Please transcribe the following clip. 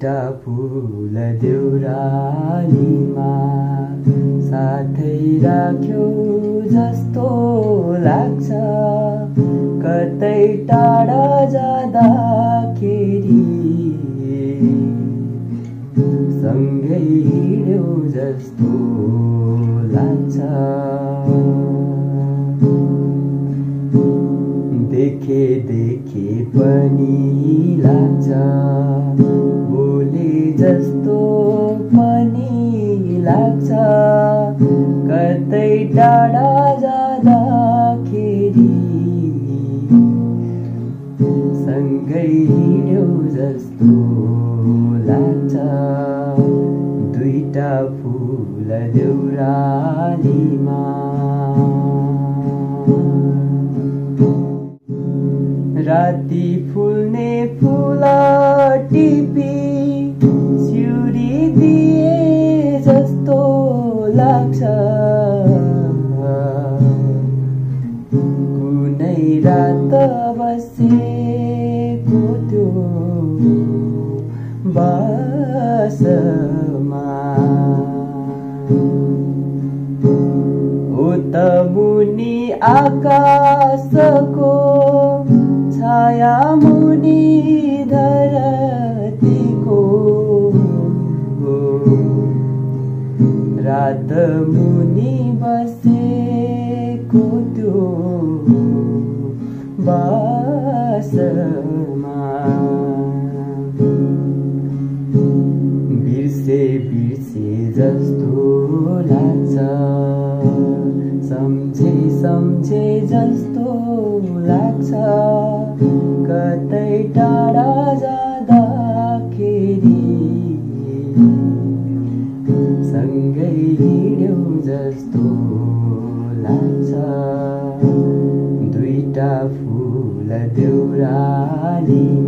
दुईटा फूल देउरालीमा साथै राख्यो जस्तो लाग्छ। कतै टाढा जाँदाखेरि सँगै हिँड्यौ जस्तो लाग्छ। देखे पनि लाग्छ, बोले जस्तो पनि लाग्छ। कतै टाढा जाँदाखेरि सँगै हिँड्यौ जस्तो लाग्छ। दुईटा फूल देउरालीमा राति फुल्ने फूल टिपी सिउरी दिए जस्तो लाग्छ। कुनै रात बसेको त्यो बासमा उत मुनि आकाशको छाया मुनि धरतीको रात मुनि बसेको त्यो बासमा बिर्से जस्तो लाग्छ। सम्झे जस्तो लाग्छ। कतै टाढा जाँदाखेरि सँगै हिँड्यौ जस्तो लाग्छ। दुईटा फूल देउरालीमा